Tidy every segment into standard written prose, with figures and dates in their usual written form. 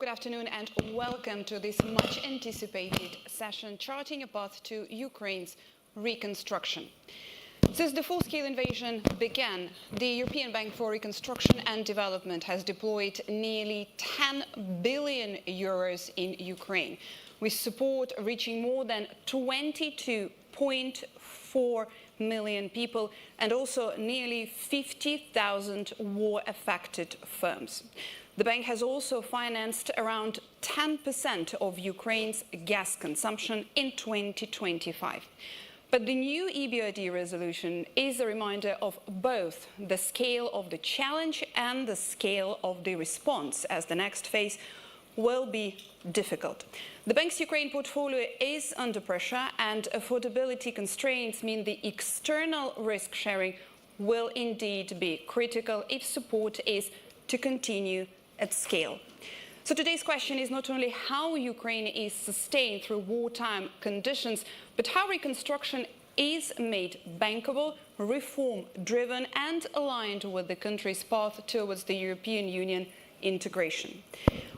Good afternoon and welcome to this much-anticipated session charting a path to Ukraine's reconstruction. Since the full-scale invasion began, the European Bank for Reconstruction and Development has deployed nearly 10 billion euros in Ukraine, with support reaching more than 22.4 million people and also nearly 50,000 war-affected firms. The bank has also financed around 10% of Ukraine's gas consumption in 2025. But the new EBRD resolution is a reminder of both the scale of the challenge and the scale of the response, as the next phase will be difficult. The bank's Ukraine portfolio is under pressure, and affordability constraints mean the external risk sharing will indeed be critical if support is to continue at scale. So today's question is not only how Ukraine is sustained through wartime conditions, but how reconstruction is made bankable, reform-driven and aligned with the country's path towards the European Union integration.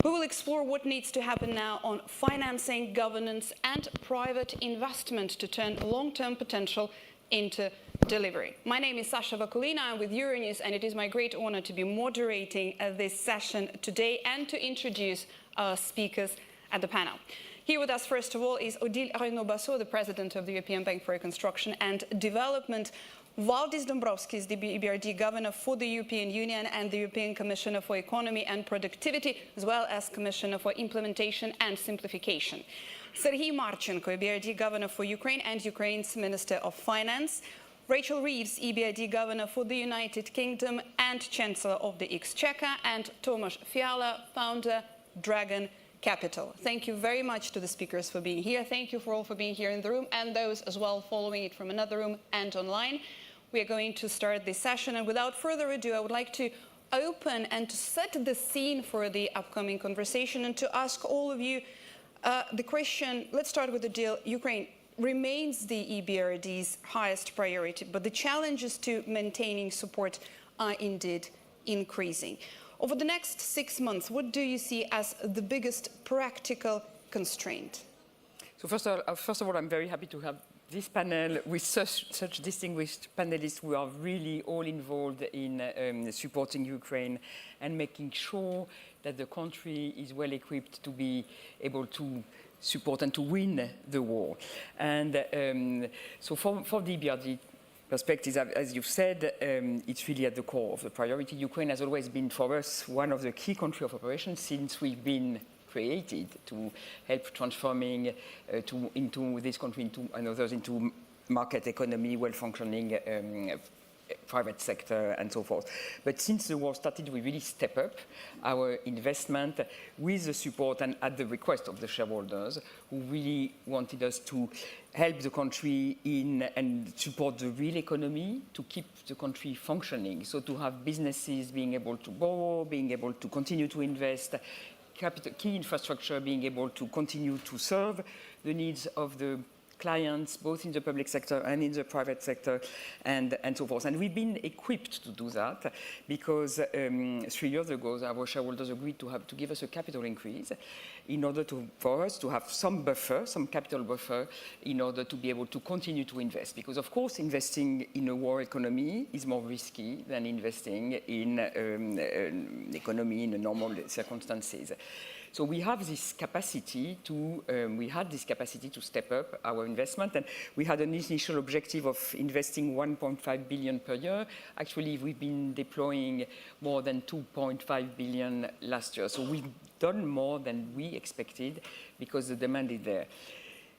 We will explore what needs to happen now on financing, governance and private investment to turn long-term potential into delivery. My name is Sasha Vakulina. I'm with Euronews, and it is my great honor to be moderating this session today and to introduce our speakers at the panel. Here with us, first of all, is Odile Renaud-Basso, the President of the European Bank for Reconstruction and Development, Valdis Dombrovskis, the EBRD Governor for the European Union and the European Commissioner for Economy and Productivity, as well as Commissioner for Implementation and Simplification, Serhiy Marchenko, EBRD Governor for Ukraine and Ukraine's Minister of Finance, Rachel Reeves, EBRD Governor for the United Kingdom and Chancellor of the Exchequer, and Tomasz Fiala, founder, Dragon Capital. Thank you very much to the speakers for being here. Thank you for being here in the room, and those as well following it from another room and online. We are going to start this session, and without further ado, I would like to open and to set the scene for the upcoming conversation and to ask all of you the question. Let's start with the deal. Ukraine remains the EBRD's highest priority, but the challenges to maintaining support are indeed increasing. Over the next 6 months, what do you see as the biggest practical constraint? So first of all, I'm very happy to have this panel with such distinguished panelists who are really all involved in supporting Ukraine and making sure that the country is well equipped to be able to support and to win the war. And so for the EBRD perspective, as you've said, it's really at the core of the priority. Ukraine has always been for us one of the key countries of operation since we've been created to help transforming into this country and others into market economy, well-functioning private sector and so forth. But since the war started, we really step up our investment with the support and at the request of the shareholders who really wanted us to help the country in and support the real economy to keep the country functioning. So to have businesses being able to borrow, being able to continue to invest, key infrastructure being able to continue to serve the needs of the clients, both in the public sector and in the private sector, and so forth. And we've been equipped to do that because 3 years ago, our shareholders agreed to give us a capital increase in order for us to have some buffer, some capital buffer, in order to be able to continue to invest. Because, of course, investing in a war economy is more risky than investing in an economy in normal circumstances. So we have this capacity to, step up our investment, and we had an initial objective of investing 1.5 billion per year. Actually, we've been deploying more than 2.5 billion last year. So we've done more than we expected because the demand is there.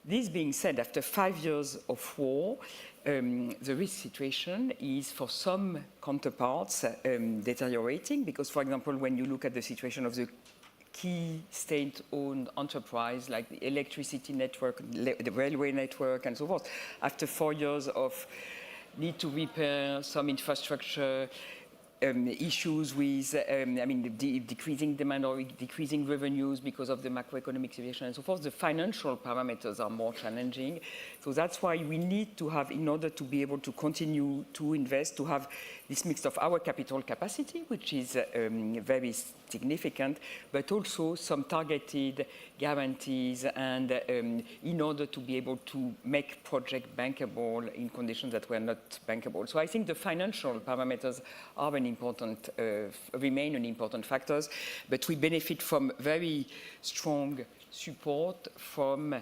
This being said, after 5 years of war, the risk situation is for some counterparts deteriorating because, for example, when you look at the situation of the key state-owned enterprise like the electricity network, the railway network, and so forth. After 4 years of need to repair some infrastructure, issues with, decreasing demand or decreasing revenues because of the macroeconomic situation and so forth. The financial parameters are more challenging. So that's why we need to have, in order to be able to continue to invest, to have this mix of our capital capacity, which is very significant, but also some targeted guarantees and in order to be able to make project bankable in conditions that were not bankable. So I think the financial parameters are remain an important factors, but we benefit from very strong support from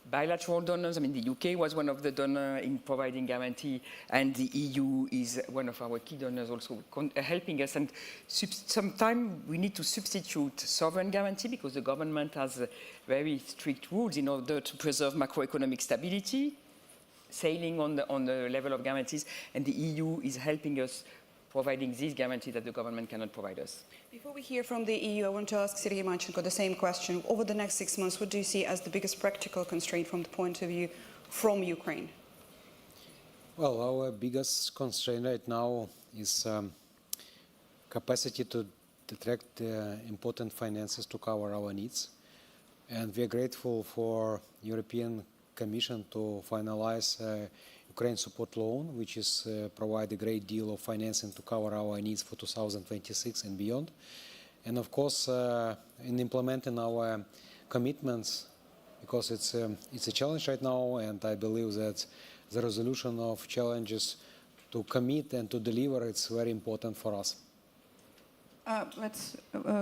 bilateral donors. I mean, the UK was one of the donors in providing guarantee, and the EU is one of our key donors also helping us. And sometimes we need to substitute sovereign guarantee because the government has very strict rules in order to preserve macroeconomic stability, sailing on the level of guarantees, and the EU is helping us providing these guarantees that the government cannot provide us. Before we hear from the EU, I want to ask Sergei Marchenko the same question. Over the next 6 months, what do you see as the biggest practical constraint from the point of view from Ukraine? Well, our biggest constraint right now is capacity to attract important finances to cover our needs. And we are grateful for European Commission to finalize Ukraine support loan, which is provide a great deal of financing to cover our needs for 2026 and beyond. And of course, in implementing our commitments, because it's a challenge right now, and I believe that the resolution of challenges to commit and to deliver, it's very important for us.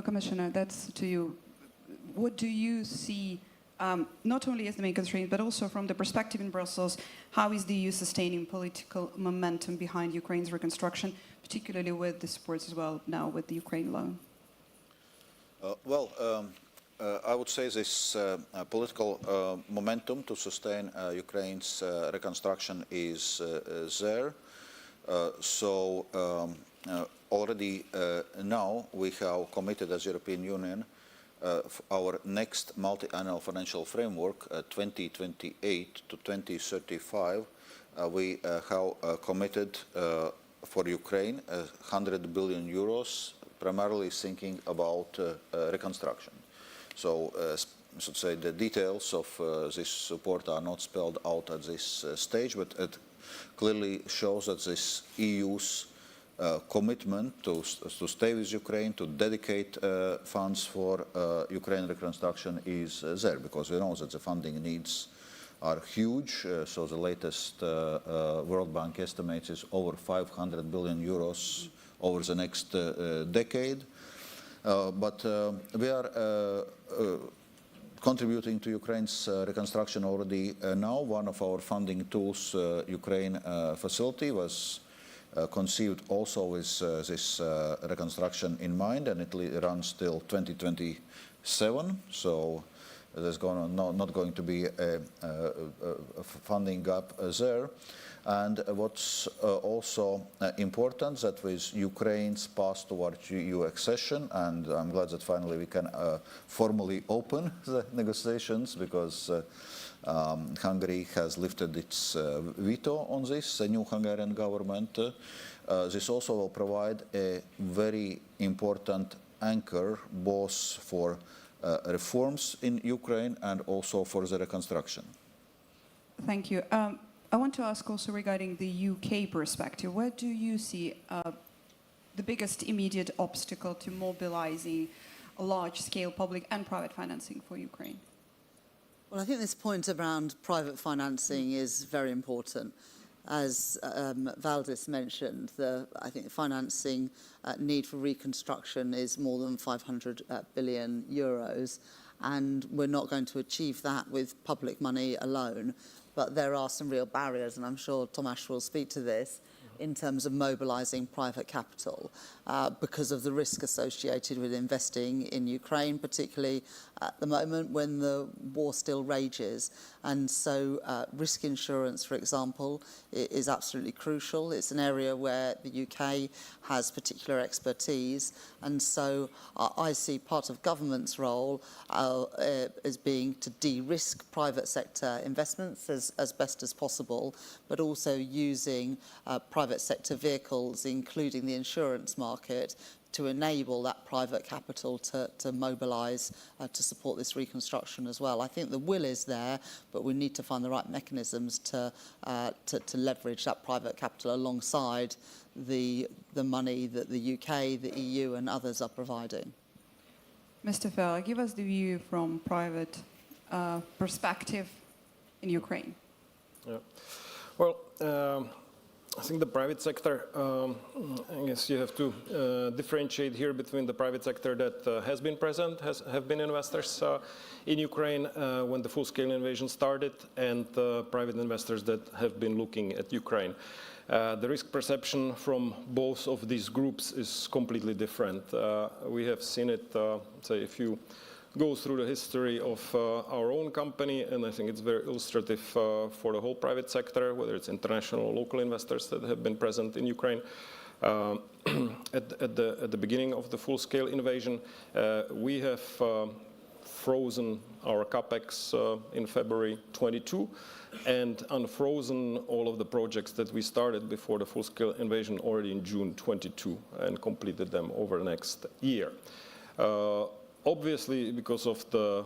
Commissioner, that's to you. What do you see not only as the main constraint, but also from the perspective in Brussels, how is the EU sustaining political momentum behind Ukraine's reconstruction, particularly with the supports as well now with the Ukraine loan? I would say this political momentum to sustain Ukraine's reconstruction is there. Already now we have committed as European Union our next multi-annual financial framework, 2028 to 2035, we have committed for Ukraine 100 billion euros, primarily thinking about reconstruction. So, so to say, the details of this support are not spelled out at this stage, but it clearly shows that this EU's commitment to stay with Ukraine, to dedicate funds for Ukraine reconstruction is there, because we know that the funding needs are huge. So the latest World Bank estimates is over 500 billion euros over the next decade. But we are contributing to Ukraine's reconstruction already now. One of our funding tools, Ukraine Facility, was conceived also with this reconstruction in mind, and it runs till 2027. So there's not going to be a funding gap there. And what's also important, that with Ukraine's path towards EU accession, and I'm glad that finally we can formally open the negotiations, because Hungary has lifted its veto on this, the new Hungarian government. This also will provide a very important anchor, both for reforms in Ukraine and also for the reconstruction. Thank you. I want to ask also regarding the UK perspective. Where do you see the biggest immediate obstacle to mobilizing a large-scale public and private financing for Ukraine? Well, I think this point around private financing is very important. As Valdis mentioned, I think the financing need for reconstruction is more than 500 billion euros, and we're not going to achieve that with public money alone. But there are some real barriers, and I'm sure Tomasz will speak to this, in terms of mobilizing private capital because of the risk associated with investing in Ukraine, particularly at the moment when the war still rages. And so risk insurance, for example, is absolutely crucial. It's an area where the UK has particular expertise. And so I see part of government's role as being to de-risk private sector investments as best as possible, but also using private private sector vehicles, including the insurance market, to enable that private capital to mobilise to support this reconstruction as well. I think the will is there, but we need to find the right mechanisms to leverage that private capital alongside the money that the UK, the EU and others are providing. Mr. Feller, give us the view from private perspective in Ukraine. Yeah. Well, I think the private sector, I guess you have to differentiate here between the private sector that has been present, have been investors in Ukraine when the full-scale invasion started, and private investors that have been looking at Ukraine. The risk perception from both of these groups is completely different. We have seen it, say, if you go through the history of our own company, and I think it's very illustrative for the whole private sector, whether it's international or local investors that have been present in Ukraine. At the beginning of the full-scale invasion, we have frozen our capex in February 22 and unfrozen all of the projects that we started before the full-scale invasion already in June 22 and completed them over the next year. Obviously, because of the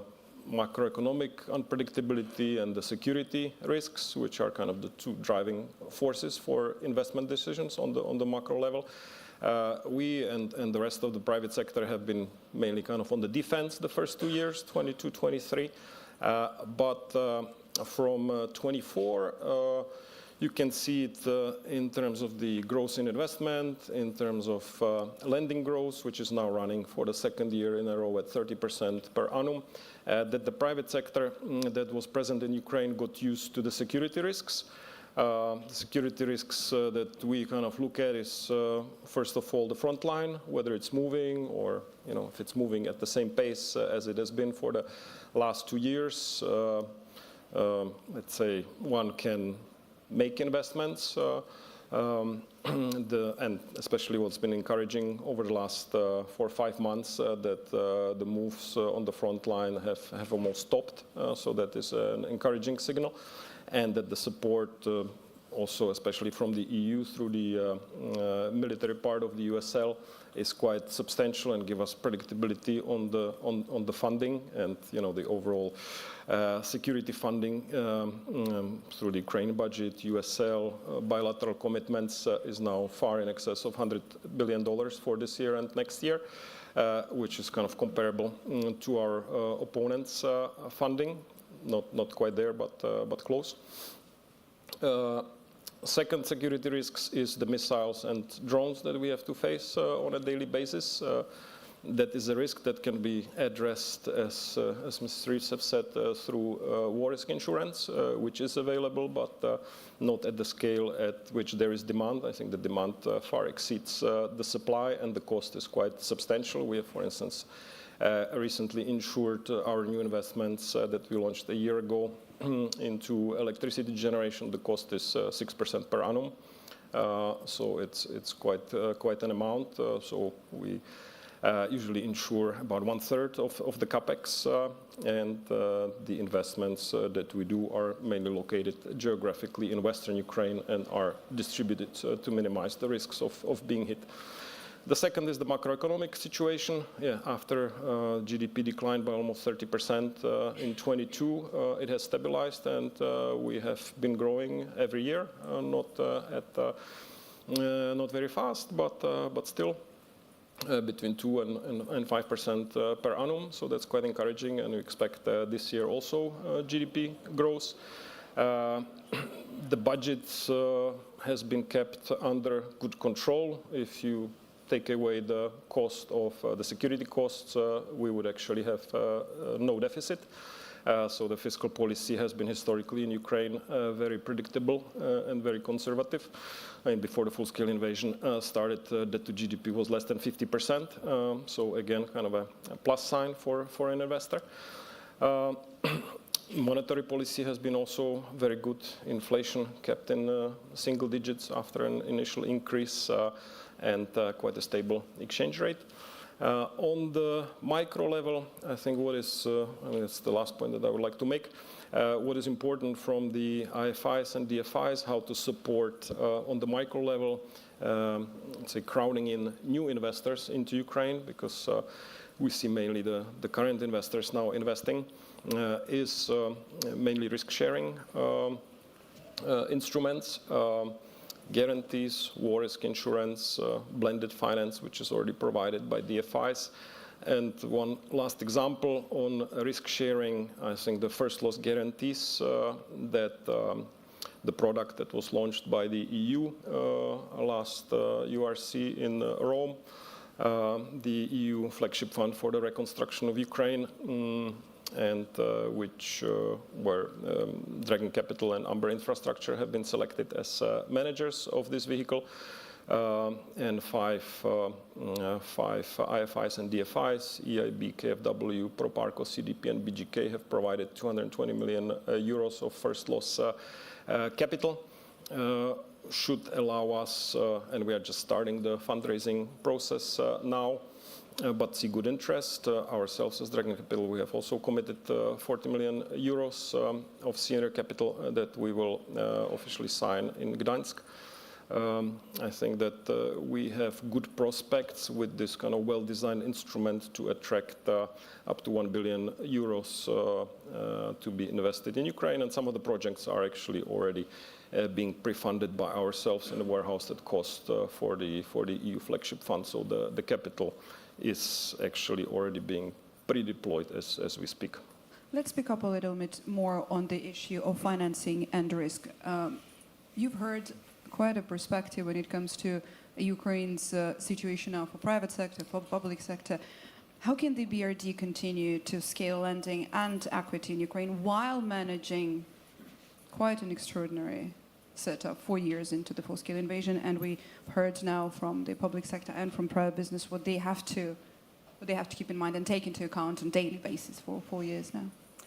macroeconomic unpredictability and the security risks, which are kind of the two driving forces for investment decisions on the macro level, we and the rest of the private sector have been mainly kind of on the defense the first 2 years, 22, 23. But from 24, you can see it in terms of the growth in investment, in terms of lending growth, which is now running for the second year in a row at 30% per annum, that the private sector that was present in Ukraine got used to the security risks. The security risks that we kind of look at is, first of all, the front line, whether it's moving or, if it's moving at the same pace as it has been for the last 2 years. Let's say one can make investments, and especially what's been encouraging over the last 4 or 5 months, that the moves on the front line have almost stopped. So that is an encouraging signal, and that the support also, especially from the EU through the military part of the USL, is quite substantial and give us predictability on the funding and the overall security funding through the Ukraine budget. USL bilateral commitments is now far in excess of $100 billion for this year and next year, which is kind of comparable to our opponents' funding. Not quite there, but close. Second security risks is the missiles and drones that we have to face on a daily basis. That is a risk that can be addressed, as Mrs. Reeves have said, through war risk insurance, which is available, but not at the scale at which there is demand. I think the demand far exceeds the supply, and the cost is quite substantial. We have, for instance, recently insured our new investments that we launched a year ago into electricity generation. The cost is 6% per annum, so it's quite an amount. So we usually insure about 1/3 of the capex, and the investments that we do are mainly located geographically in Western Ukraine and are distributed to minimize the risks of being hit. The second is the macroeconomic situation. After GDP declined by almost 30% in 22, it has stabilized, and we have been growing every year, not very fast, but still between 2 and 5% per annum. So that's quite encouraging, and we expect this year also GDP growth. The budget has been kept under good control. If you take away the cost of the security costs, we would actually have no deficit. So the fiscal policy has been historically in Ukraine very predictable and very conservative. I mean, before the full-scale invasion started, debt to GDP was less than 50%. So again, kind of a plus sign for an investor. Monetary policy has been also very good. Inflation kept in single digits after an initial increase, and quite a stable exchange rate. On the micro level, I think what is, it's the last point that I would like to make, what is important from the IFIs and DFIs, how to support on the micro level, let's say, crowding in new investors into Ukraine, because we see mainly the current investors now investing, is mainly risk-sharing instruments, guarantees, war risk insurance, blended finance, which is already provided by DFIs. And one last example on risk sharing, I think the first loss guarantees that the product that was launched by the EU last URC in Rome, the EU flagship fund for the reconstruction of Ukraine, and which where Dragon Capital and Amber Infrastructure have been selected as managers of this vehicle, and five IFIs and DFIs, EIB, KfW, Proparco, CDP, and BGK have provided 220 million euros of first loss capital. Should allow us, and we are just starting the fundraising process now, but see good interest. Ourselves as Dragon Capital, we have also committed 40 million euros of senior capital that we will officially sign in Gdańsk. I think that we have good prospects with this kind of well-designed instrument to attract up to 1 billion euros to be invested in Ukraine, and some of the projects are actually already being pre-funded by ourselves in a warehouse at cost for the EU flagship fund. So the capital is actually already being pre-deployed as we speak. Let's pick up a little bit more on the issue of financing and risk. You've heard quite a perspective when it comes to Ukraine's situation now for private sector, for public sector. How can the EBRD continue to scale lending and equity in Ukraine while managing quite an extraordinary setup 4 years into the full-scale invasion? And we heard now from the public sector and from private business what they have to keep in mind and take into account on a daily basis for 4 years now.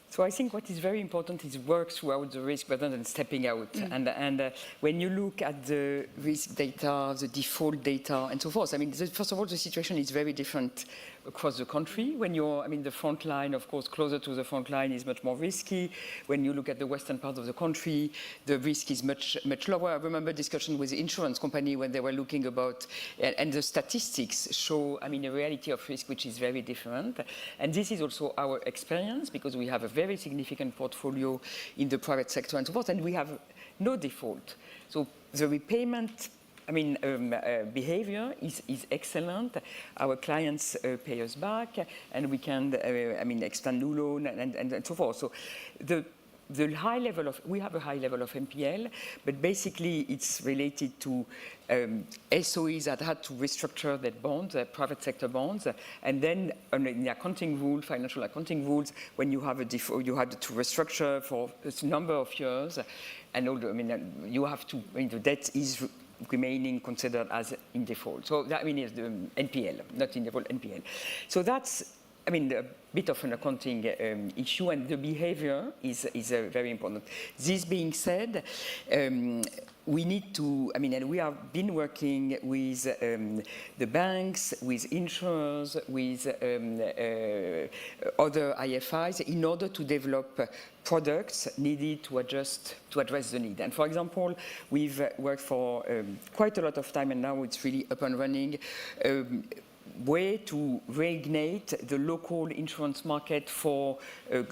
So I think what is very important is work throughout the risk rather than stepping out. And when you look at the risk data, the default data, and so forth, I mean, first of all, the situation is very different across the country. When you're, I mean, the front line, of course, closer to the front line is much more risky. When you look at the western part of the country, the risk is much lower. I remember discussion with the insurance company when they were looking about, and the statistics show, I mean, a reality of risk which is very different. And this is also our experience, because we have a very significant portfolio in the private sector and so forth, and we have no default. So the repayment, I mean, behavior is excellent. Our clients pay us back, and we can, I mean, extend new loan and so forth. So the high level of, we have a high level of NPL, but basically it's related to SOEs that had to restructure their bonds, their private sector bonds, and then in the accounting rule, financial accounting rules, when you have a default, you had to restructure for a number of years, and all the, I mean, you have to, I mean, the debt is remaining considered as in default. So that, I mean, is the NPL, not in default, NPL. So that's, I mean, a bit of an accounting issue, and the behavior is very important. This being said, we need to, I mean, and we have been working with the banks, with insurers, with other IFIs in order to develop products needed to address the need. And for example, we've worked for quite a lot of time, and now it's really up and running, way to reignite the local insurance market for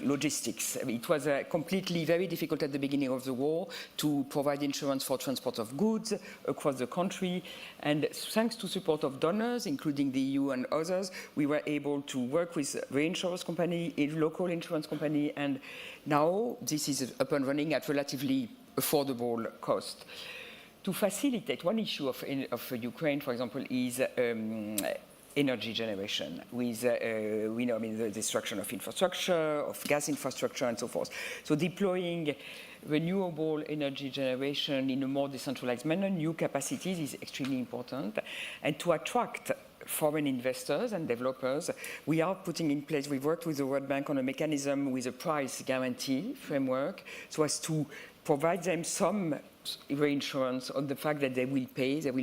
logistics. I mean, it was completely very difficult at the beginning of the war to provide insurance for transport of goods across the country, and thanks to support of donors, including the EU and others, we were able to work with reinsurance company, a local insurance company, and now this is up and running at relatively affordable cost. To facilitate, one issue of Ukraine, for example, is energy generation with, we know, I mean, the destruction of infrastructure, of gas infrastructure, and so forth. So deploying renewable energy generation in a more decentralized manner, new capacities, is extremely important. And to attract foreign investors and developers. We are putting in place, we've worked with the World Bank on a mechanism with a price guarantee framework so as to provide them some reinsurance on the fact that they will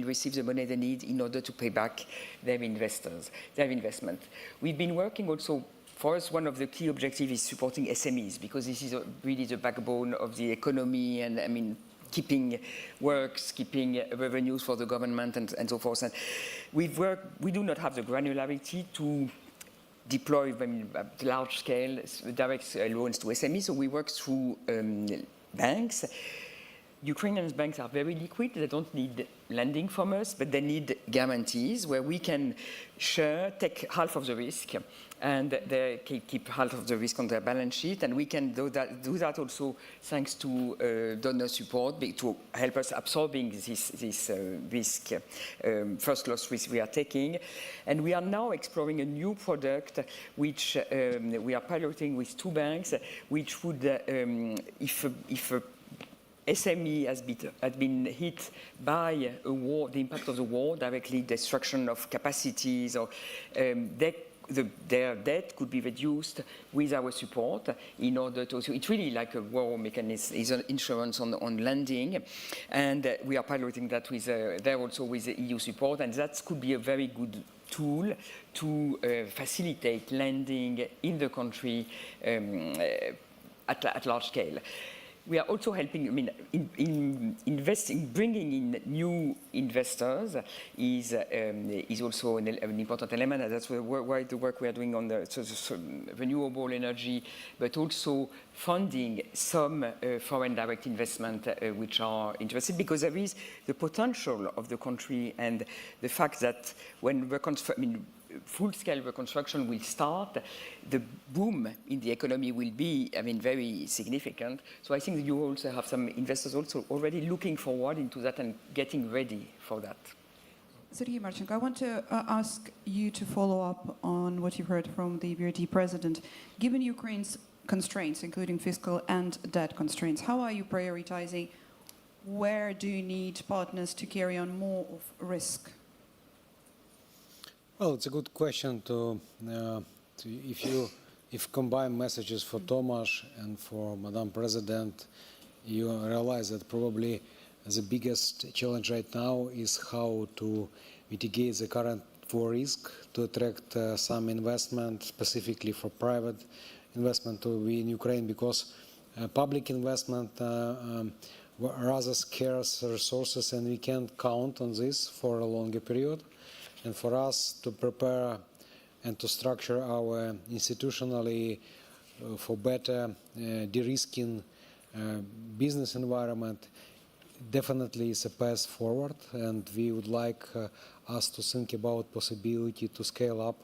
receive the money they need in order to pay back their investment. We've been working also, for us, one of the key objectives is supporting SMEs, because this is really the backbone of the economy, and I mean, keeping works, keeping revenues for the government, and so forth. And we do not have the granularity to deploy at large scale direct loans to SMEs, so we work through banks. Ukrainian banks are very liquid. They don't need lending from us, but they need guarantees where we can take half of the risk, and they keep half of the risk on their balance sheet. And we can do that also thanks to donor support to help us absorbing this risk, first loss risk we are taking. And we are now exploring a new product which we are piloting with 2 banks, which would, if a SME has been hit by a war, the impact of the war, directly destruction of capacities, or their debt could be reduced with our support in order to. So it's really like a war mechanism, is an insurance on lending, and we are piloting that with there also with the EU support, and that could be a very good tool to facilitate lending in the country at large scale. We are also helping, I mean, investing, bringing in new investors is also an important element, and that's why the work we are doing on the renewable energy, but also funding some foreign direct investment which are interested, because there is the potential of the country and the fact that when full-scale reconstruction will start, the boom in the economy will be, very significant. So I think that you also have some investors also already looking forward into that and getting ready for that. Sergei Marchenko, I want to ask you to follow up on what you heard from the EBRD president. Given Ukraine's constraints, including fiscal and debt constraints, how are you prioritizing? Where do you need partners to carry on more of risk? Well, it's a good question if combine messages for Tomasz and for Madam President, you realize that probably the biggest challenge right now is how to mitigate the current war risk, to attract some investment, specifically for private investment to be in Ukraine, because public investment rather scarce resources, and we can't count on this for a longer period. And for us to prepare and to structure our institutionally for better de-risking business environment definitely is a path forward, and we would like us to think about possibility to scale up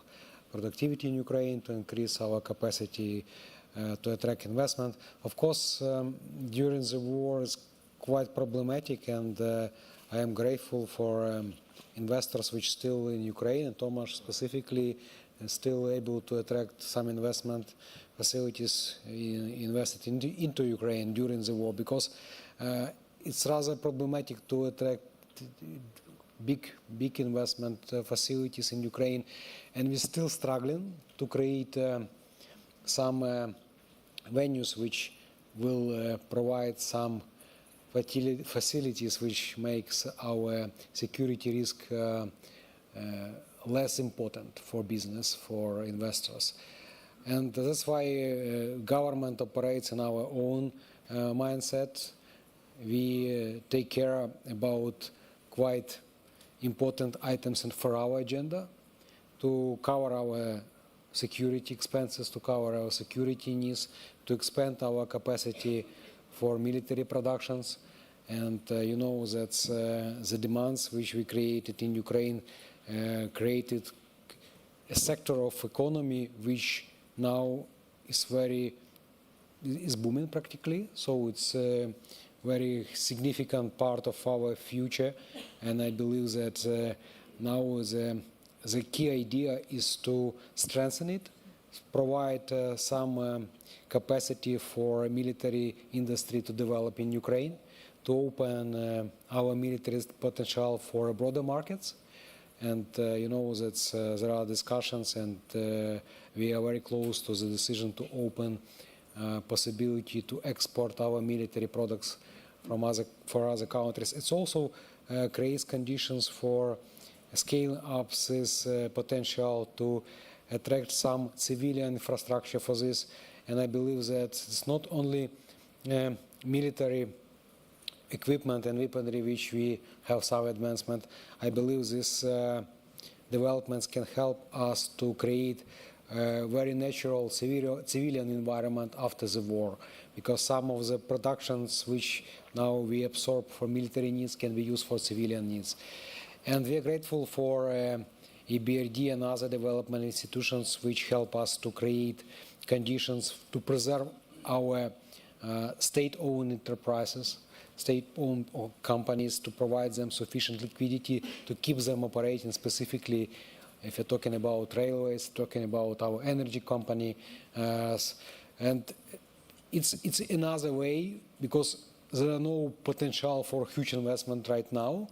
productivity in Ukraine, to increase our capacity to attract investment. Of course, during the war is quite problematic, and I am grateful for investors which still in Ukraine, and Tomasz specifically is still able to attract some investment facilities invested into Ukraine during the war, because it's rather problematic to attract big investment facilities in Ukraine, and we're still struggling to create some venues which will provide some facilities which makes our security risk less important for business, for investors. And that's why government operates in our own mindset. We take care about quite important items and for our agenda to cover our security expenses, to cover our security needs, to expand our capacity for military productions. And you know that the demands which we created in Ukraine created a sector of economy which now is booming practically. So it's a very significant part of our future, and I believe that now the key idea is to strengthen it, provide some capacity for military industry to develop in Ukraine, to open our military potential for broader markets, And you know that there are discussions, and we are very close to the decision to open possibility to export our military products from other countries. It's also creates conditions for scaling up this potential to attract some civilian infrastructure for this. And I believe that it's not only military equipment and weaponry which we have some advancement. I believe these developments can help us to create a very natural civilian environment after the war, because some of the productions which now we absorb for military needs can be used for civilian needs. And we are grateful for EBRD and other development institutions which help us to create conditions to preserve our state-owned enterprises, state-owned companies, to provide them sufficient liquidity to keep them operating, specifically if you're talking about railways, talking about our energy company. And it's another way, because there are no potential for huge investment right now,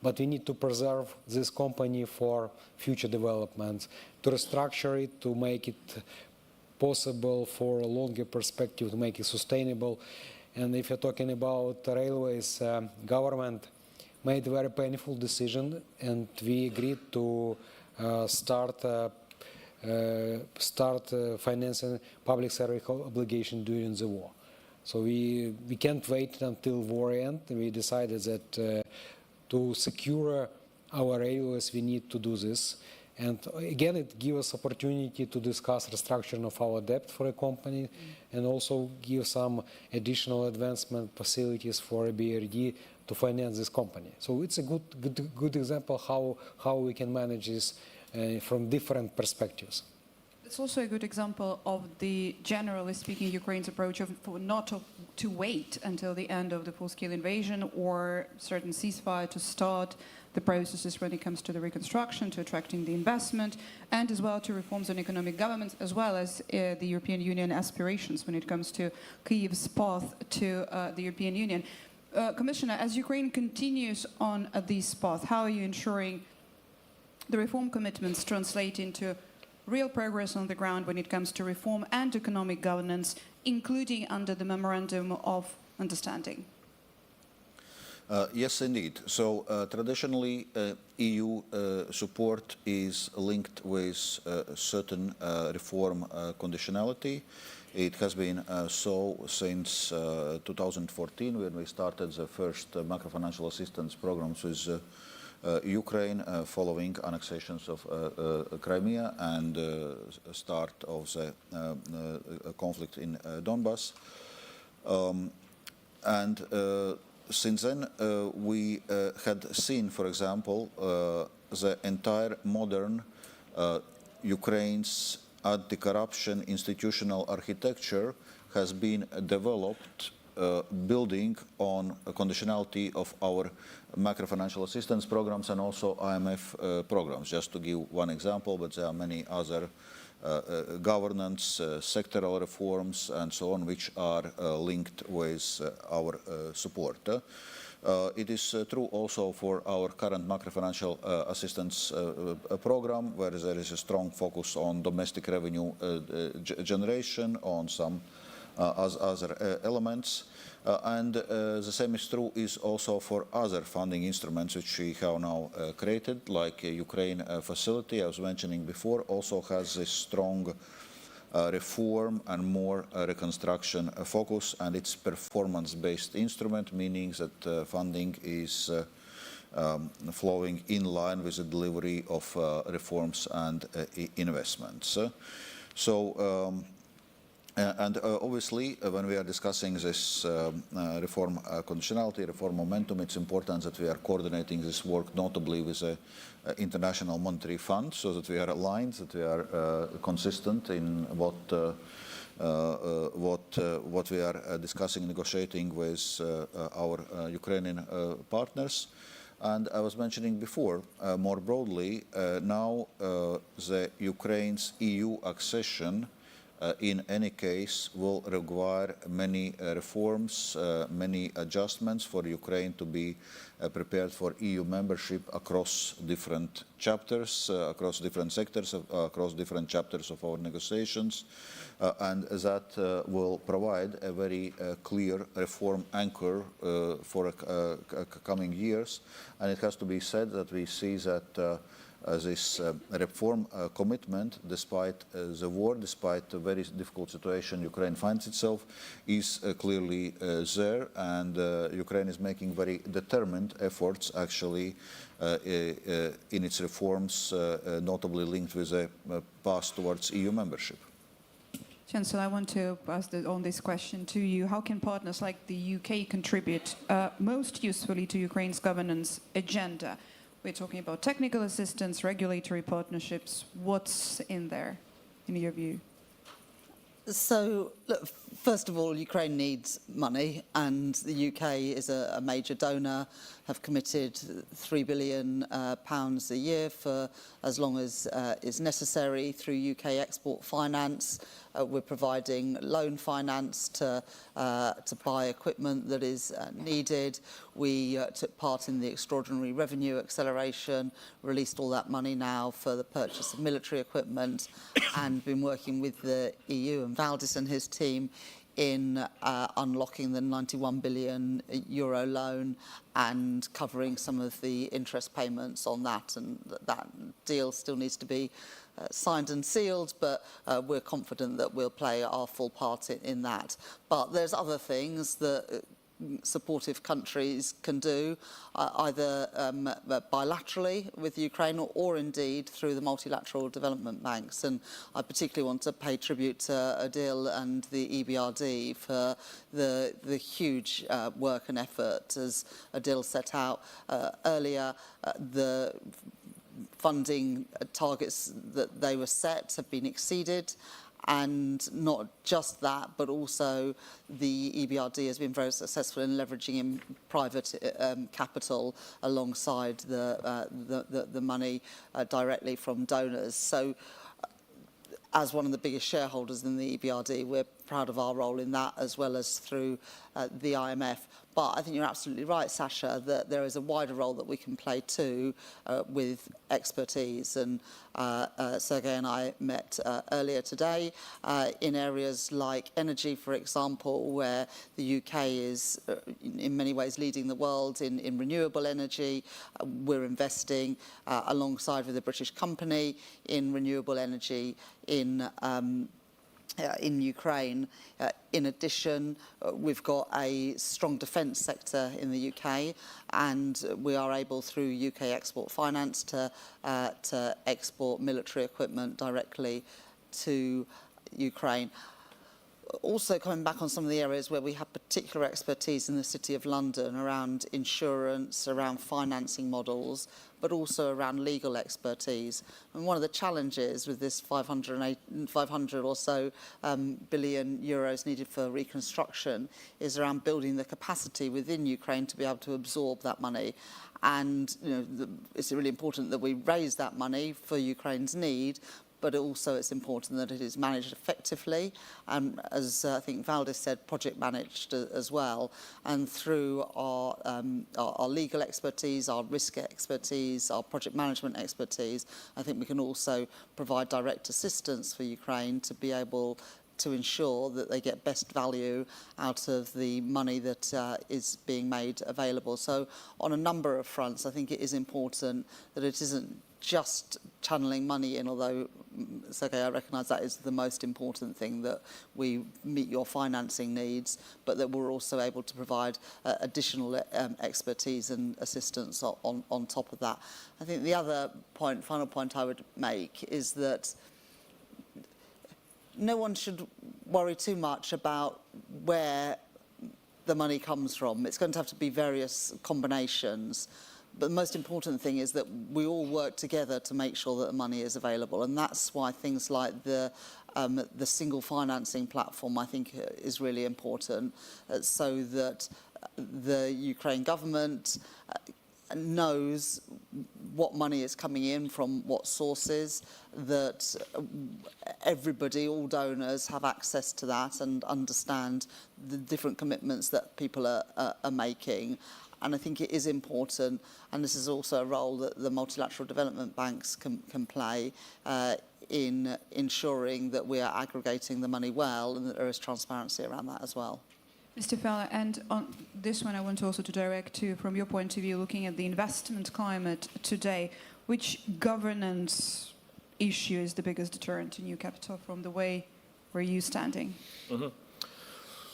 but we need to preserve this company for future developments, to restructure it, to make it possible for a longer perspective, to make it sustainable. And if you're talking about railways, government made a very painful decision, and we agreed to start financing public service obligation during the war. So we can't wait until war end. We decided that to secure our railways, we need to do this. And again, it gives us opportunity to discuss restructuring of our debt for a company, and also give some additional advancement facilities for EBRD to finance this company. So it's a good example how we can manage this from different perspectives. It's also a good example of the, generally speaking, Ukraine's approach of not to wait until the end of the full-scale invasion or certain ceasefire to start the processes when it comes to the reconstruction, to attracting the investment, and as well to reforms on economic governance, as well as the European Union aspirations when it comes to Kyiv's path to the European Union. Commissioner, as Ukraine continues on this path, how are you ensuring the reform commitments translate into real progress on the ground when it comes to reform and economic governance, including under the Memorandum of Understanding? Yes, indeed. So traditionally, EU support is linked with certain reform conditionality. It has been so since 2014, when we started the first macrofinancial assistance programs with Ukraine, following annexations of Crimea and start of the conflict in Donbass. Since then, we had seen, for example, the entire modern Ukraine's anti-corruption institutional architecture has been developed building on a conditionality of our macrofinancial assistance programs and also IMF programs. Just to give one example, but there are many other governance, sectoral reforms, and so on, which are linked with our support. It is true also for our current macrofinancial assistance program, where there is a strong focus on domestic revenue generation, on some other elements. And the same is true is also for other funding instruments which we have now created, like Ukraine facility, I was mentioning before, also has a strong reform and more reconstruction focus, and it's performance-based instrument, meaning that funding is flowing in line with the delivery of reforms and investments. And obviously, when we are discussing this reform conditionality, reform momentum, it's important that we are coordinating this work notably with the International Monetary Fund, so that we are aligned, that we are consistent in what we are discussing, negotiating with our Ukrainian partners. And I was mentioning before, more broadly, now the Ukraine's EU accession in any case, will require many reforms, many adjustments for Ukraine to be prepared for EU membership across different chapters, across different sectors, across different chapters of our negotiations. And that will provide a very clear reform anchor for coming years. And it has to be said that we see that this reform commitment, despite the war, despite the very difficult situation Ukraine finds itself, is clearly there, and Ukraine is making very determined efforts actually in its reforms, notably linked with a path towards EU membership. Chancellor, I want to pass on this question to you. How can partners like the UK contribute most usefully to Ukraine's governance agenda? We're talking about technical assistance, regulatory partnerships. What's in there, in your view? So, look, first of all, Ukraine needs money, and the UK is a major donor, have committed £3 billion a year for as long as is necessary through UK export finance. We're providing loan finance to buy equipment that is needed. We took part in the extraordinary revenue acceleration, released all that money now for the purchase of military equipment, and been working with the EU and Valdis and his team in unlocking the €91 billion loan and covering some of the interest payments on that. And that deal still needs to be signed and sealed, but we're confident that we'll play our full part in that. But there's other things that supportive countries can do, either bilaterally with Ukraine or indeed through the multilateral development banks. And I particularly want to pay tribute to Odile and the EBRD for the huge work and effort, as Odile set out earlier. The funding targets that they were set have been exceeded. And not just that, but also the EBRD has been very successful in leveraging in private capital alongside the money directly from donors. So, as one of the biggest shareholders in the EBRD, we're proud of our role in that, as well as through the IMF. But I think you're absolutely right, Sasha, that there is a wider role that we can play too with expertise. And Sergei and I met earlier today in areas like energy, for example, where the UK is in many ways leading the world in renewable energy. We're investing alongside with a British company in renewable energy in Ukraine. In addition, we've got a strong defence sector in the UK, and we are able through UK export finance to export military equipment directly to Ukraine. Also, coming back on some of the areas where we have particular expertise in the City of London around insurance, around financing models, but also around legal expertise. And one of the challenges with this 500 or so billion euros needed for reconstruction is around building the capacity within Ukraine to be able to absorb that money. And it's really important that we raise that money for Ukraine's need, but also it's important that it is managed effectively, and as I think Valdis said, project managed as well. And through our legal expertise, our risk expertise, our project management expertise, I think we can also provide direct assistance for Ukraine to be able to ensure that they get best value out of the money that is being made available. So on a number of fronts, I think it is important that it isn't just channeling money in, although, Sergei, I recognise that is the most important thing, that we meet your financing needs, but that we're also able to provide additional expertise and assistance on top of that. I think the other final point I would make is that no one should worry too much about where the money comes from. It's going to have to be various combinations. But the most important thing is that we all work together to make sure that the money is available. And that's why things like the single financing platform, I think, is really important, so that the Ukraine government knows what money is coming in from what sources, that everybody, all donors, have access to that and understand the different commitments that people are making. And I think it is important, and this is also a role that the multilateral development banks can play in ensuring that we are aggregating the money well and that there is transparency around that as well. Mr. Feller, and on this one I want also to direct to, from your point of view, looking at the investment climate today, which governance issue is the biggest deterrent to new capital from the way where you're standing? Mm-hmm.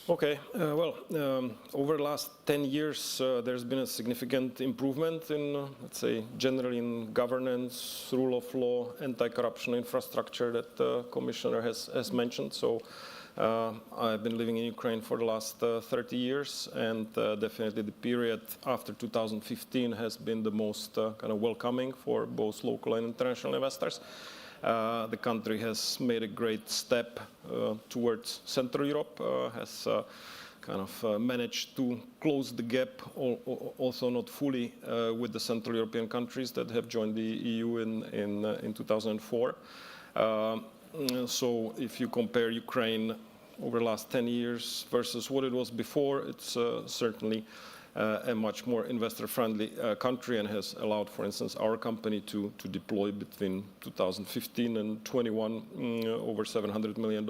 Okay, over the last 10 years, there's been a significant improvement in, let's say, generally in governance, rule of law, anti-corruption infrastructure that the Commissioner has mentioned. So I've been living in Ukraine for the last 30 years, and definitely the period after 2015 has been the most kind of welcoming for both local and international investors. The country has made a great step towards Central Europe, has kind of managed to close the gap, also not fully, with the Central European countries that have joined the EU in 2004. So if you compare Ukraine over the last 10 years versus what it was before, it's certainly a much more investor-friendly country, and has allowed, for instance, our company to deploy between 2015 and 21 over $700 million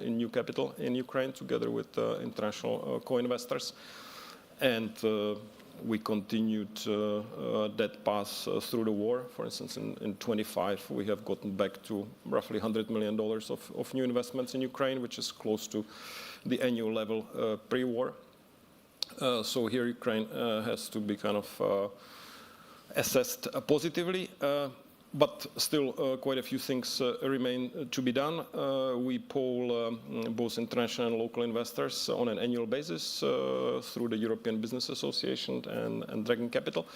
in new capital in Ukraine, together with international co-investors. And we continued that path through the war. For instance, in 25, we have gotten back to roughly $100 million of new investments in Ukraine, which is close to the annual level pre-war. So here Ukraine has to be kind of assessed positively, but still quite a few things remain to be done. We poll both international and local investors on an annual basis through the European Business Association and Dragon Capital.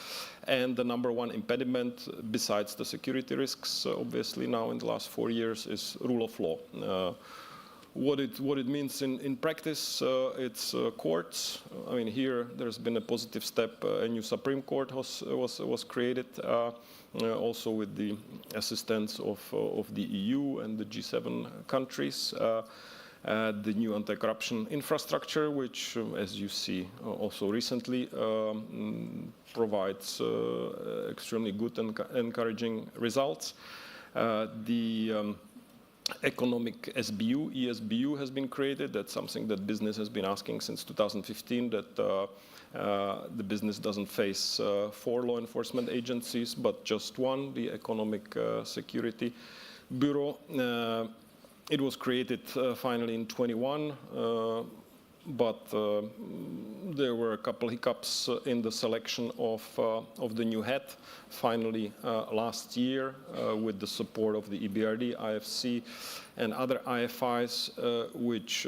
And the number one impediment, besides the security risks, obviously now in the last 4 years, is rule of law. What it means in practice, it's courts. I mean, here there's been a positive step. A new Supreme Court was created, also with the assistance of the EU and the G7 countries. The new anti-corruption infrastructure, which, as you see also recently, provides extremely good and encouraging results. The economic SBU, ESBU, has been created. That's something that business has been asking since 2015, that the business doesn't face 4 law enforcement agencies, but just one, the Economic Security Bureau. It was created finally in 21, but there were a couple hiccups in the selection of the new head. Finally, last year, with the support of the EBRD, IFC, and other IFIs, which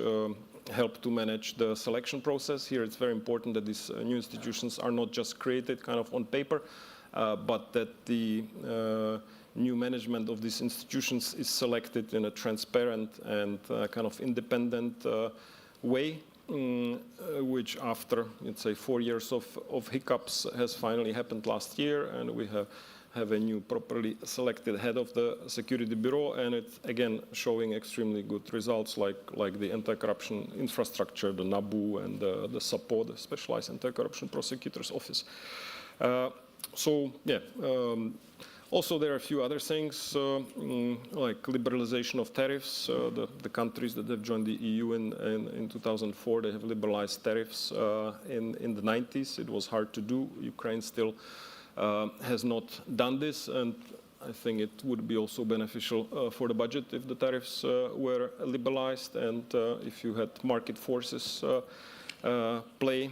help to manage the selection process. Here it's very important that these new institutions are not just created kind of on paper, but that the new management of these institutions is selected in a transparent and kind of independent way, which after, let's say, 4 years of hiccups has finally happened last year, and we have a new properly selected head of the Security Bureau, and it's again showing extremely good results, like the anti-corruption infrastructure, the NABU, and the SAPO, the Specialized Anti-Corruption Prosecutor's Office. So yeah. Also, there are a few other things, like liberalization of tariffs. The countries that have joined the EU in 2004, they have liberalized tariffs in the 90s. It was hard to do. Ukraine still has not done this, and I think it would be also beneficial for the budget if the tariffs were liberalized, and if you had market forces play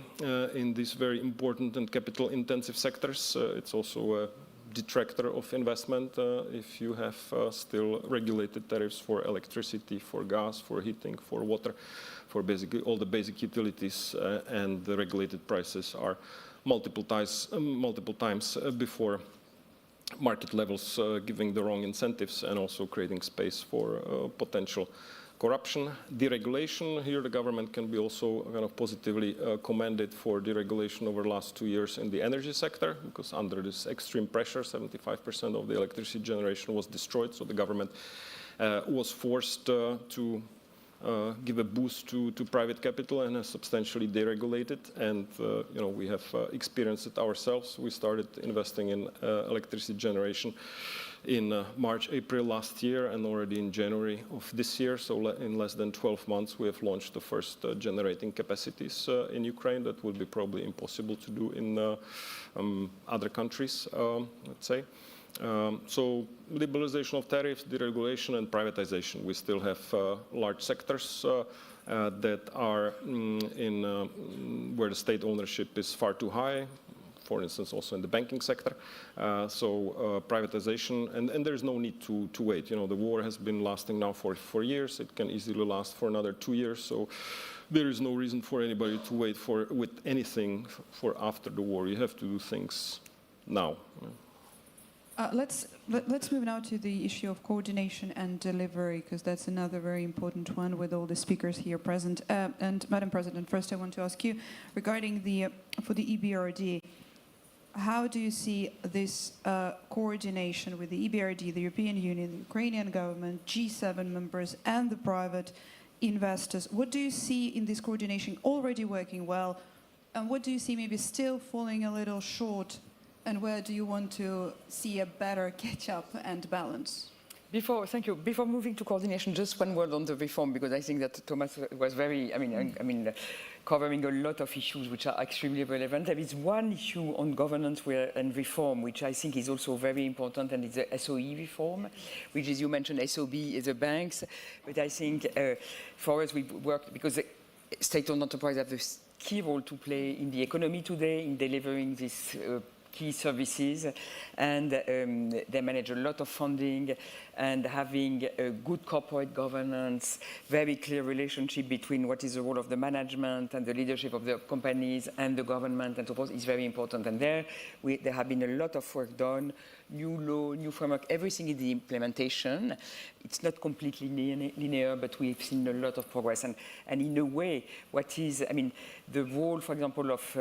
in these very important and capital-intensive sectors. It's also a detractor of investment if you have still regulated tariffs for electricity, for gas, for heating, for water, for basically all the basic utilities, and the regulated prices are multiple times before market levels, giving the wrong incentives and also creating space for potential corruption, deregulation. Here the government can be also kind of positively commended for deregulation over the last 2 years in the energy sector, because under this extreme pressure, 75% of the electricity generation was destroyed, so the government was forced to give a boost to private capital and has substantially deregulated. And we have experienced it ourselves. We started investing in electricity generation in March, April last year, and already in January of this year. So in less than 12 months, we have launched the first generating capacities in Ukraine. That would be probably impossible to do in other countries, let's say. So liberalization of tariffs, deregulation, and privatization. We still have large sectors that are where the state ownership is far too high. For instance, also in the banking sector. So privatization, and there's no need to wait. The war has been lasting now for 4 years. It can easily last for another 2 years. So there is no reason for anybody to wait with anything for after the war. You have to do things now. Let's move now to the issue of coordination and delivery, because that's another very important one with all the speakers here present. And Madam President, first I want to ask you regarding for the EBRD, how do you see this coordination with the EBRD, the European Union, the Ukrainian government, G7 members, and the private investors? What do you see in this coordination already working well, and what do you see maybe still falling a little short? And where do you want to see a better catch-up and balance? Thank you. Before moving to coordination, just one word on the reform, because I think that Thomas was very, covering a lot of issues which are extremely relevant. There is one issue on governance and reform, which I think is also very important, and it's the SOE reform, which, as you mentioned, SOB is the banks. But I think for us, we've worked, because the state-owned enterprise have this key role to play in the economy today, in delivering this key services, and they manage a lot of funding, and having a good corporate governance, very clear relationship between what is the role of the management and the leadership of the companies and the government and so forth is very important. And there have been a lot of work done, new law, new framework, everything in the implementation. It's not completely linear, but we've seen a lot of progress. And in a way, the role, for example, of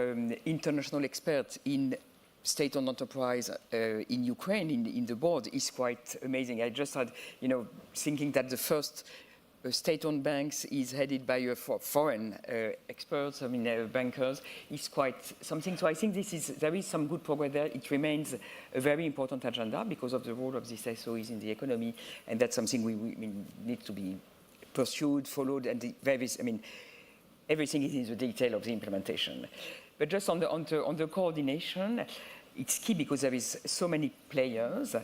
international experts in state-owned enterprise in Ukraine, in the board, is quite amazing. I just had, thinking that the first state-owned banks is headed by foreign experts, bankers, is quite something. So I think there is some good progress there. It remains a very important agenda because of the role of these SOEs in the economy, and that's something we need to be pursued, followed, and everything is in the detail of the implementation. But just on the coordination, it's key because there is so many players.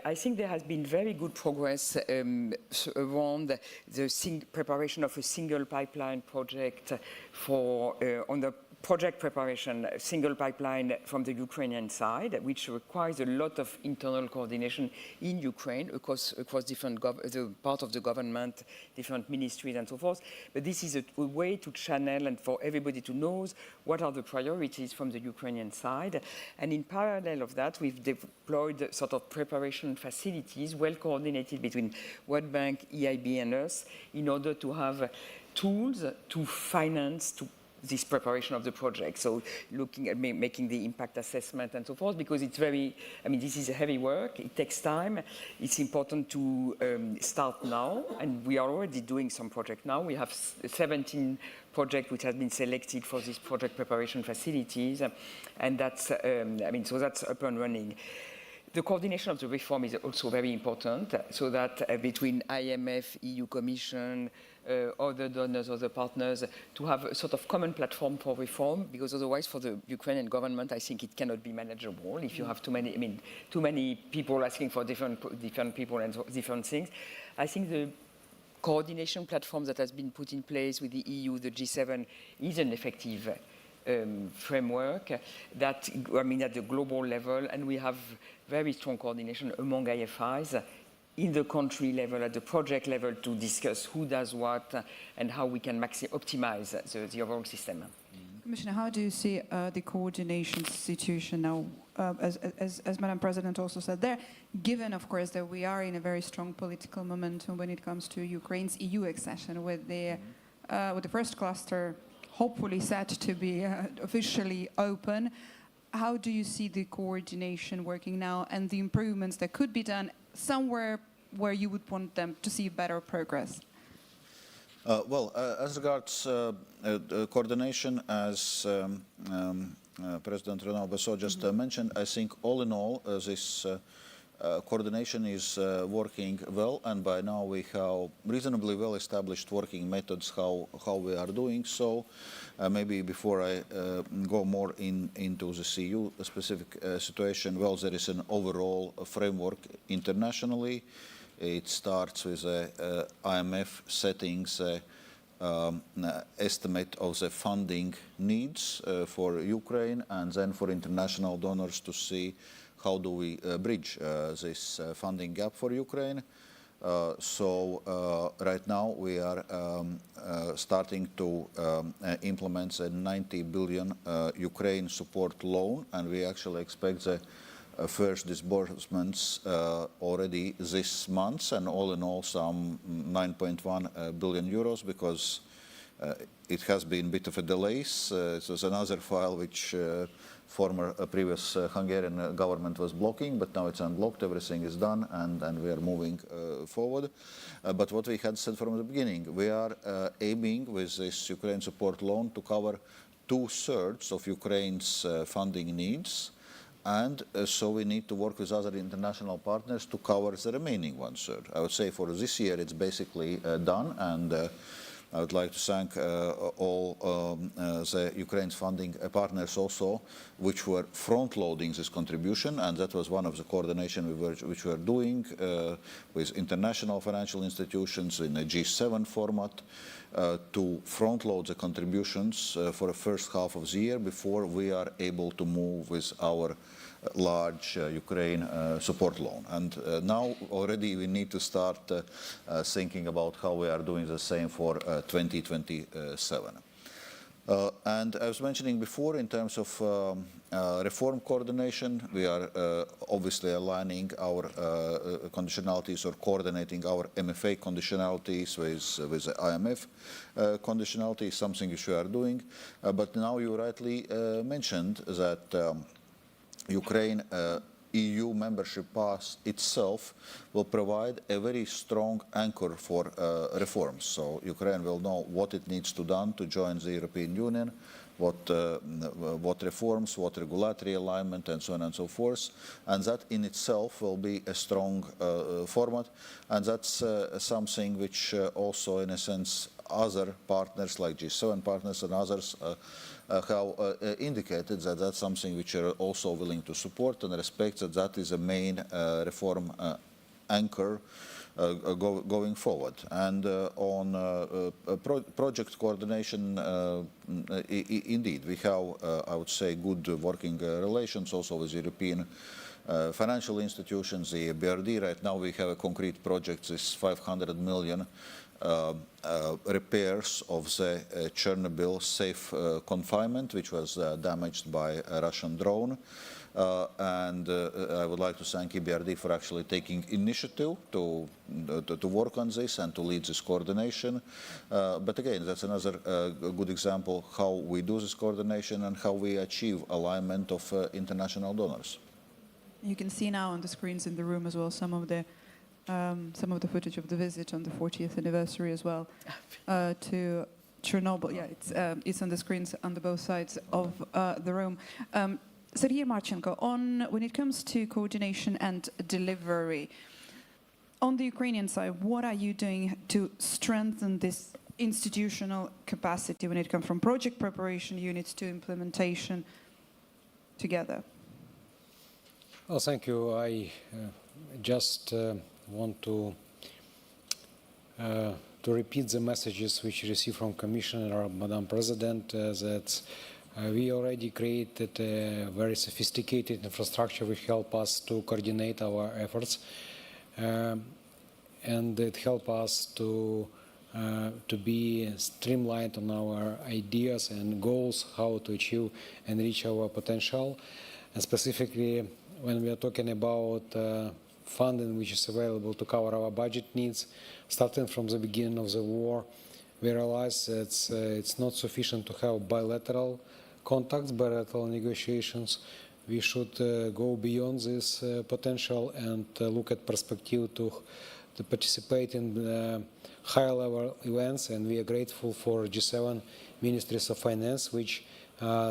I think there has been very good progress around the preparation of a single pipeline project on the project preparation, single pipeline from the Ukrainian side, which requires a lot of internal coordination in Ukraine across different the part of the government, different ministries and so forth. But this is a way to channel and for everybody to know what are the priorities from the Ukrainian side. And in parallel of that, we've deployed sort of preparation facilities, well coordinated between World Bank, EIB and us, in order to have tools to finance, this preparation of the project. So looking at making the impact assessment and so forth, because it's this is a heavy work, it takes time. It's important to start now, and we are already doing some project now. We have 17 projects which have been selected for these project preparation facilities, and that's, so that's up and running. The coordination of the reform is also very important, so that between IMF, EU Commission, other donors, other partners, to have a sort of common platform for reform, because otherwise for the Ukrainian government, I think it cannot be manageable if you have too many people asking for different people and different things. I think the coordination platform that has been put in place with the EU, the G7, is an effective framework that, at the global level, and we have very strong coordination among IFIs in the country level, at the project level, to discuss who does what and how we can optimize the overall system. Commissioner, how do you see the coordination situation now as Madam President also said there, given, of course, that we are in a very strong political momentum when it comes to Ukraine's EU accession, with the first cluster hopefully set to be officially open. How do you see the coordination working now and the improvements that could be done somewhere where you would want them to see better progress? As regards coordination, as President Renaud-Basso just mentioned, I think all in all, this coordination is working well, and by now we have reasonably well established working methods how we are doing so. Maybe before I go more into the CU specific situation, well, there is an overall framework internationally. It starts with IMF settings estimate of the funding needs for Ukraine, and then for international donors to see how do we bridge this funding gap for Ukraine. Right now we are starting to implement the 90 billion Ukraine support loan, and we actually expect the first disbursements already this month, and all in all some 9.1 billion euros, because it has been a bit of a delay. It was another file which previous Hungarian government was blocking, but now it's unblocked, everything is done, and we are moving forward. But what we had said from the beginning, we are aiming with this Ukraine support loan to cover 2/3 of Ukraine's funding needs. And so we need to work with other international partners to cover the remaining 1/3. I would say for this year it's basically done, and I would like to thank all the Ukraine's funding partners also, which were front-loading this contribution, and that was one of the coordination which we were doing with international financial institutions in a G7 format to front-load the contributions for the first half of the year before we are able to move with our large Ukraine support loan. And now already we need to start thinking about how we are doing the same for 2027. And I was mentioning before, in terms of reform coordination, we are obviously aligning our conditionalities or coordinating our MFA conditionalities with the IMF conditionalities, something which we are doing. But now you rightly mentioned that Ukraine EU membership path itself will provide a very strong anchor for reforms. So Ukraine will know what it needs to do to join the European Union, what reforms, what regulatory alignment, and so on and so forth. And that in itself will be a strong format. And that's something which also, in a sense, other partners like G7 partners and others have indicated that that's something which are also willing to support and respect, that is a main reform anchor going forward. And on project coordination, indeed, we have, I would say, good working relations also with European financial institutions, the EBRD. Right now we have a concrete project, this 500 million repairs of the Chernobyl safe confinement, which was damaged by a Russian drone. And I would like to thank EBRD for actually taking initiative to work on this and to lead this coordination. But again, that's another good example how we do this coordination and how we achieve alignment of international donors. You can see now on the screens in the room as well some of the footage of the visit on the 40th anniversary as well to Chernobyl. Yeah, it's on the screens on both sides of the room. Sergei Marchenko, when it comes to coordination and delivery, on the Ukrainian side, what are you doing to strengthen this institutional capacity when it comes from project preparation units to implementation together? Well, thank you. I just want to repeat the messages which we received from Commissioner, Madam President, that we already created a very sophisticated infrastructure which help us to coordinate our efforts, and it help us to be streamlined on our ideas and goals, how to achieve and reach our potential. and specifically when we are talking about funding which is available to cover our budget needs, starting from the beginning of the war, we realized that it's not sufficient to have bilateral contacts, bilateral negotiations. We should go beyond this potential and look at perspective to participate in high-level events, and we are grateful for G7 Ministries of Finance, which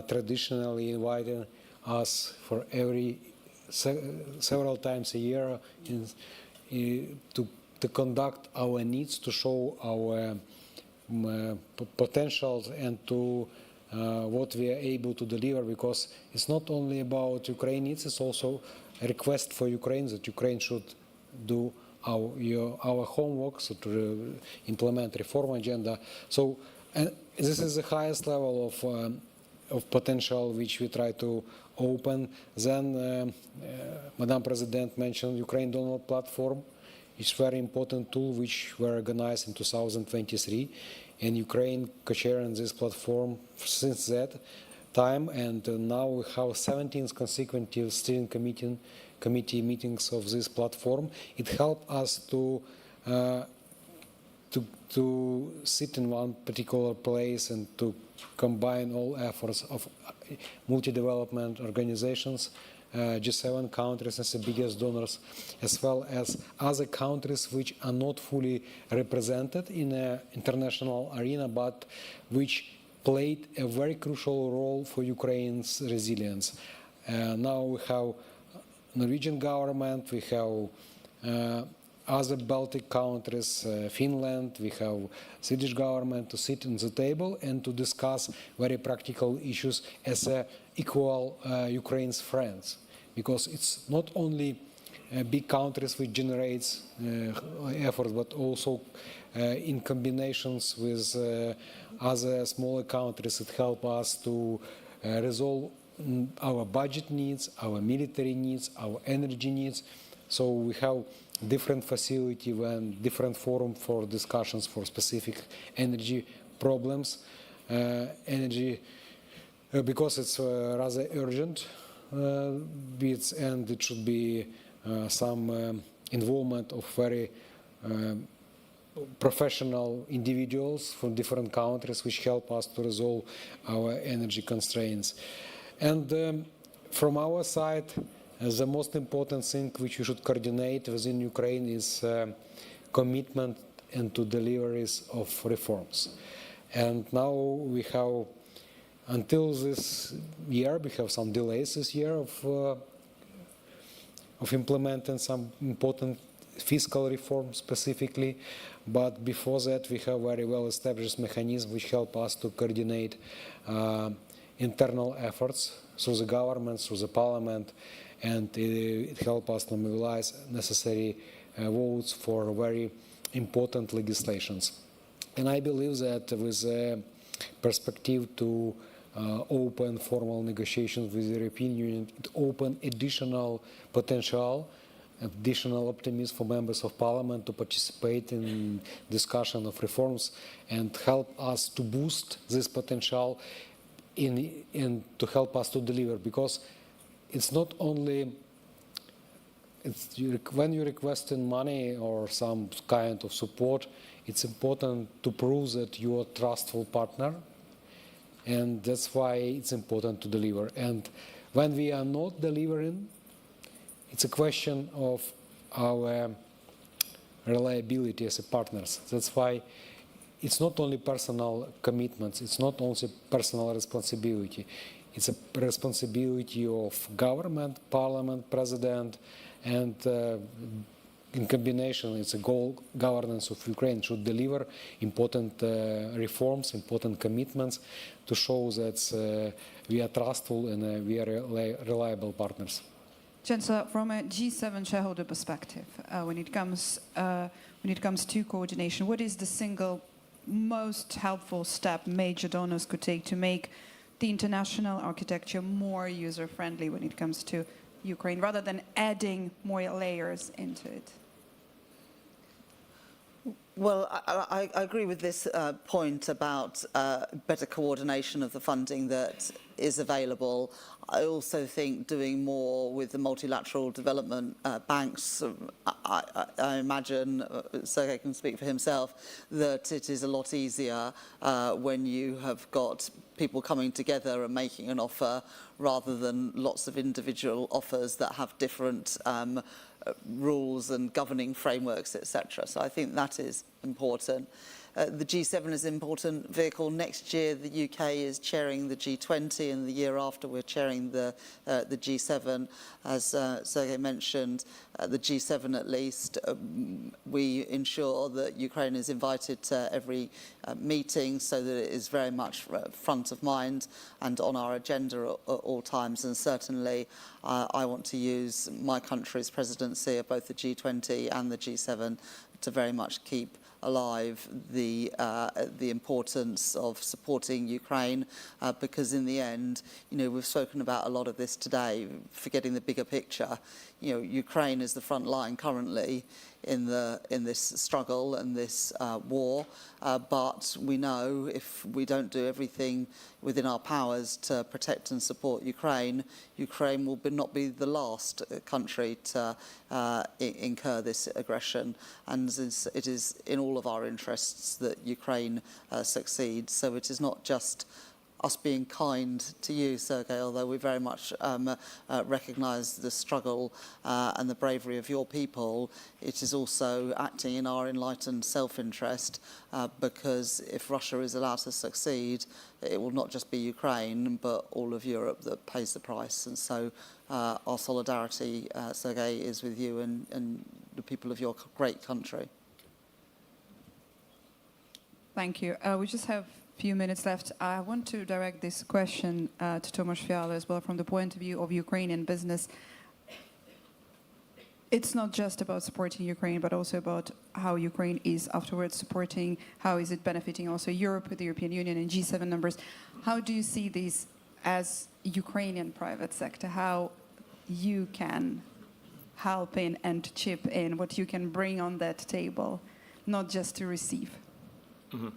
traditionally invited us for several times a year to conduct our needs, to show our potentials and to what we are able to deliver, because it's not only about Ukraine needs, it's also a request for Ukraine that Ukraine should do our homework, so to implement reform agenda. So this is the highest level of potential which we try to open. Then Madam President mentioned Ukraine donor platform. It's a very important tool which we organized in 2023, and Ukraine co-chairing this platform since that time, and now we have 17 consecutive steering committee meetings of this platform. It helped us to sit in one particular place and to combine all efforts of multi-development organizations, G7 countries as the biggest donors, as well as other countries which are not fully represented in the international arena, but which played a very crucial role for Ukraine's resilience. Now we have Norwegian government, we have other Baltic countries, Finland, we have Swedish government to sit on the table and to discuss very practical issues as equal Ukraine's friends. Because it's not only big countries which generates effort, but also in combinations with other smaller countries, it helps us to resolve our budget needs, our military needs, our energy needs. So we have different facility and different forum for discussions for specific energy problems. Because it's rather urgent bits, and it should be some involvement of very professional individuals from different countries which help us to resolve our energy constraints. And from our side, the most important thing which we should coordinate within Ukraine is commitment into deliveries of reforms. And now we have, until this year, we have some delays this year of implementing some important fiscal reform specifically, but before that we have very well established mechanisms which help us to coordinate internal efforts through the government, through the parliament, and it helps us to mobilize necessary votes for very important legislations. And I believe that with a perspective to open formal negotiations with the European Union, it opens additional potential, additional optimism for members of parliament to participate in discussion of reforms and help us to boost this potential and to help us to deliver, because it's not only when you're requesting money or some kind of support, it's important to prove that you're a trustful partner, and that's why it's important to deliver. And when we are not delivering, it's a question of our reliability as a partners. That's why it's not only personal commitments, it's not only personal responsibility. It's a responsibility of government, parliament, president, and in combination, it's a goal governance of Ukraine should deliver important reforms, important commitments to show that we are trustful and we are reliable partners. Chancellor, from a G7 shareholder perspective, when it comes to coordination, what is the single most helpful step major donors could take to make the international architecture more user-friendly when it comes to Ukraine, rather than adding more layers into it? Well, I agree with this point about better coordination of the funding that is available. I also think doing more with the multilateral development banks, I imagine, Sergei can speak for himself, that it is a lot easier when you have got people coming together and making an offer rather than lots of individual offers that have different rules and governing frameworks, etc. So I think that is important. The G7 is an important vehicle. Next year, the UK is chairing the G20, and the year after, we're chairing the G7. As Sergei mentioned, the G7 at least, we ensure that Ukraine is invited to every meeting so that it is very much front of mind and on our agenda at all times. And certainly, I want to use my country's presidency of both the G20 and the G7 to very much keep alive the importance of supporting Ukraine, because in the end, we've spoken about a lot of this today, forgetting the bigger picture. Ukraine is the front line currently in this struggle and this war, but we know if we don't do everything within our powers to protect and support Ukraine, Ukraine will not be the last country to incur this aggression, and it is in all of our interests that Ukraine succeeds. So it is not just us being kind to you, Sergei, although we very much recognise the struggle and the bravery of your people. It is also acting in our enlightened self-interest, because if Russia is allowed to succeed, it will not just be Ukraine, but all of Europe that pays the price. And so our solidarity, Sergei, is with you and the people of your great country. Thank you. We just have few minutes left. I want to direct this question to Tomasz Fiala as well from the point of view of Ukrainian business. It's not just about supporting Ukraine, but also about how Ukraine is afterwards supporting, how is it benefiting also Europe with the European Union and G7 numbers. How do you see this as Ukrainian private sector, how you can help in and chip in, what you can bring on that table, not just to receive? Mm-hmm.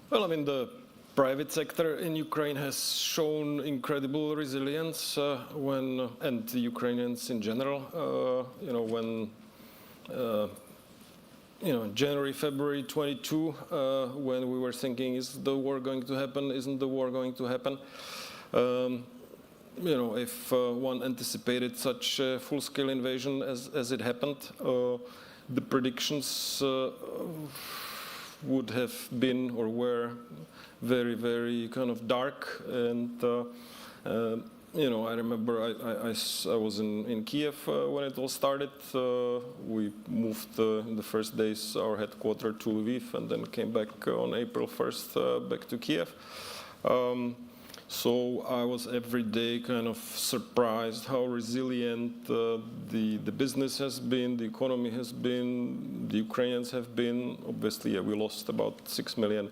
Well, I mean, the private sector in Ukraine has shown incredible resilience and the Ukrainians in general, when January, February 22, when we were thinking, is the war going to happen? Isn't the war going to happen? If one anticipated such a full-scale invasion as it happened, the predictions would have been or were very, very kind of dark. And, I remember I was in Kiev when it all started. We moved in the first days our headquarters to Lviv and then came back on April 1st back to Kiev. So I was every day kind of surprised how resilient the business has been, the economy has been, the Ukrainians have been. Obviously, we lost about 6 million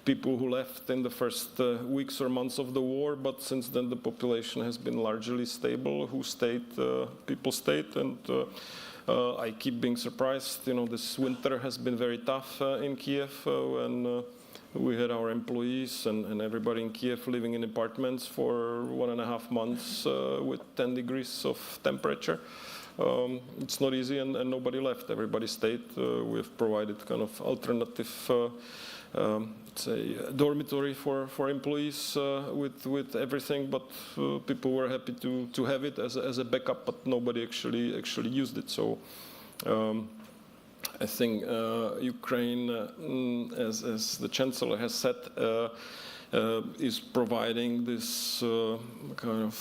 people who left in the first weeks or months of the war, but since then the population has been largely stable. Who stayed? People stayed, and I keep being surprised. This winter has been very tough in Kiev, and we had our employees and everybody in Kiev living in apartments for 1.5 months with 10 degrees of temperature. It's not easy, and nobody left. Everybody stayed. We've provided kind of alternative dormitory for employees with everything, but people were happy to have it as a backup, but nobody actually used it. So I think Ukraine, as the Chancellor has said, is providing this kind of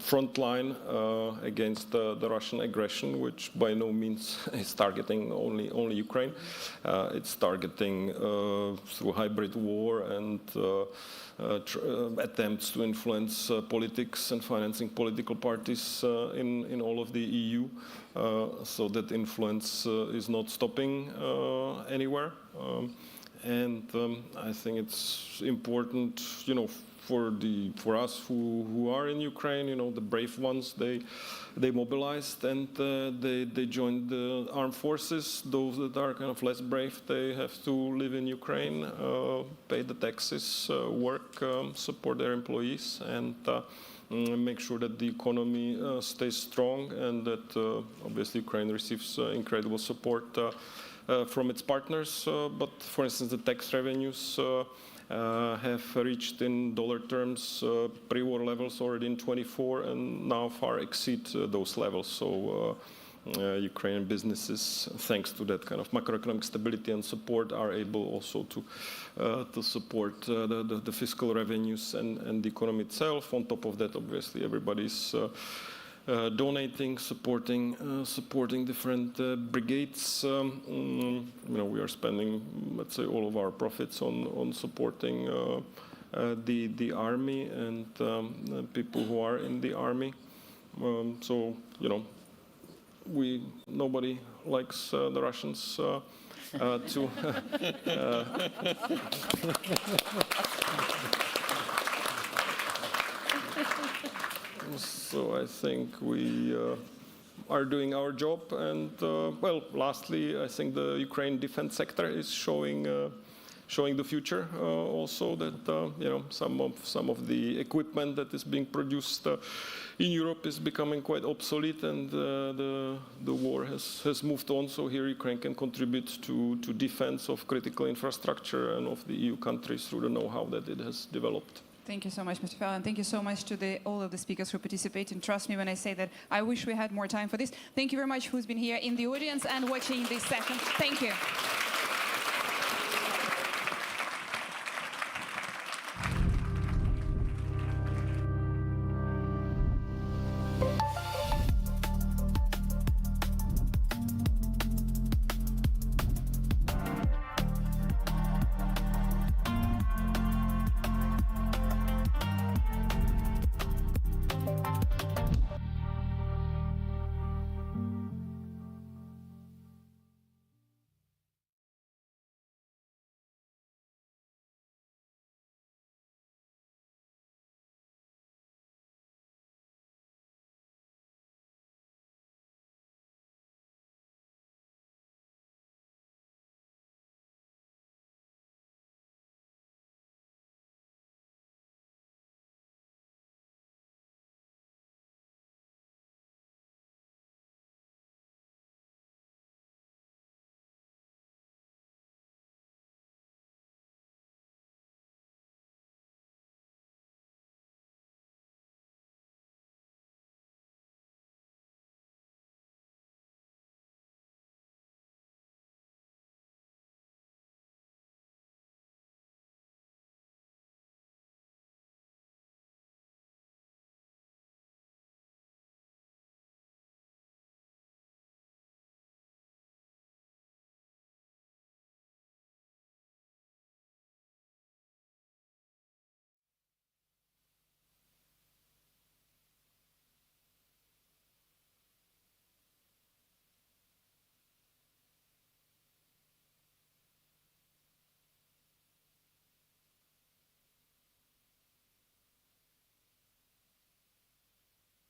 front line against the Russian aggression, which by no means is targeting only Ukraine. It's targeting through hybrid war and attempts to influence politics and financing political parties in all of the EU. So that influence is not stopping anywhere. And I think it's important, for us who are in Ukraine, the brave ones, they mobilized and they joined the armed forces. Those that are kind of less brave, they have to live in Ukraine, pay the taxes, work, support their employees, and make sure that the economy stays strong, and that obviously Ukraine receives incredible support from its partners. But for instance, the tax revenues have reached in dollar terms pre-war levels already in 24 and now far exceed those levels. So Ukrainian businesses, thanks to that kind of macroeconomic stability and support, are able also to support the fiscal revenues and the economy itself. On top of that, obviously, everybody's donating, supporting different brigades. We are spending, let's say, all of our profits on supporting the army and people who are in the army. Nobody likes the Russians to. So I think we are doing our job, and lastly, I think the Ukraine defense sector is showing the future. Also, that some of the equipment that is being produced in Europe is becoming quite obsolete, and the war has moved on. So here Ukraine can contribute to defense of critical infrastructure and of the EU countries through the know-how that it has developed. Thank you so much, Mr. Fell, and thank you so much to all of the speakers who participate. And trust me when I say that I wish we had more time for this. Thank you very much who's been here in the audience and watching this session. Thank you.